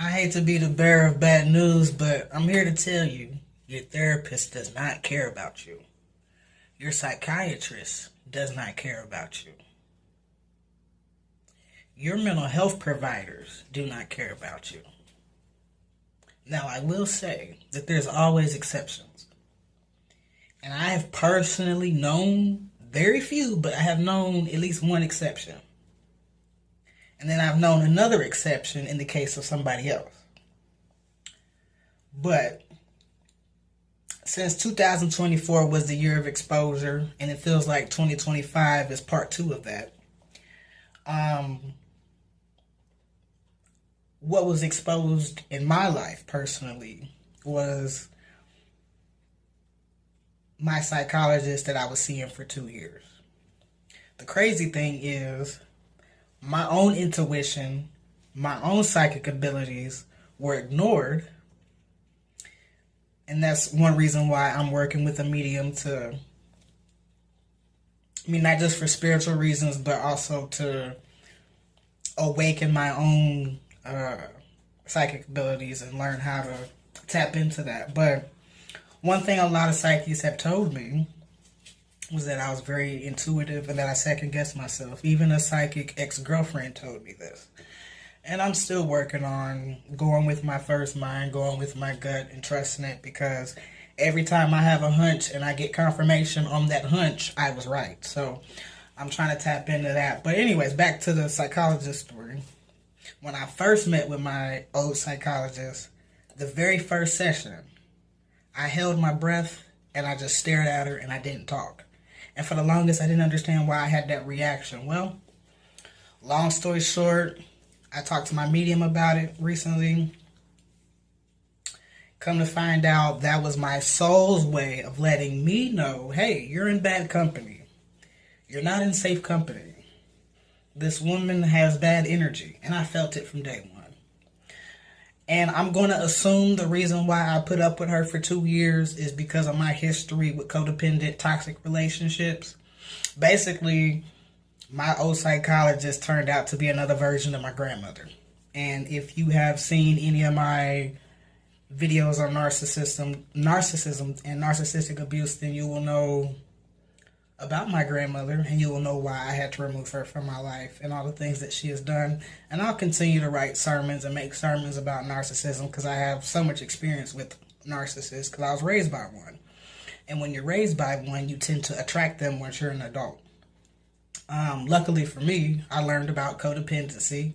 I hate to be the bearer of bad news, but I'm here to tell you your therapist does not care about you. Your psychiatrist does not care about you. Your mental health providers do not care about you. Now, I will say that there's always exceptions. And I have personally known very few, but I have known at least one exception. And then I've known another exception in the case of somebody else. But since 2024 was the year of exposure, and it feels like 2025 is part 2 of that, what was exposed in my life personally was my psychologist that I was seeing for 2 years. The crazy thing is, my own intuition, my own psychic abilities were ignored. And that's one reason why I'm working with a medium to, not just for spiritual reasons, but also to awaken my own psychic abilities and learn how to tap into that. But one thing a lot of psychics have told me was that I was very intuitive and that I second-guessed myself. Even a psychic ex-girlfriend told me this. And I'm still working on going with my first mind, going with my gut, and trusting it, because every time I have a hunch and I get confirmation on that hunch, I was right. So I'm trying to tap into that. But anyways, back to the psychologist story. When I first met with my old psychologist, the very first session, I held my breath and I just stared at her and I didn't talk. And for the longest, I didn't understand why I had that reaction. Well, long story short, I talked to my medium about it recently. Come to find out, that was my soul's way of letting me know, hey, you're in bad company. You're not in safe company. This woman has bad energy, and I felt it from day one. And I'm going to assume the reason why I put up with her for 2 years is because of my history with codependent, toxic relationships. Basically, my old psychologist turned out to be another version of my grandmother. And if you have seen any of my videos on narcissism and narcissistic abuse, then you will know about my grandmother, and you will know why I had to remove her from my life and all the things that she has done. And I'll continue to write sermons and make sermons about narcissism because I have so much experience with narcissists because I was raised by one. And when you're raised by one, you tend to attract them once you're an adult. Luckily for me, I learned about codependency.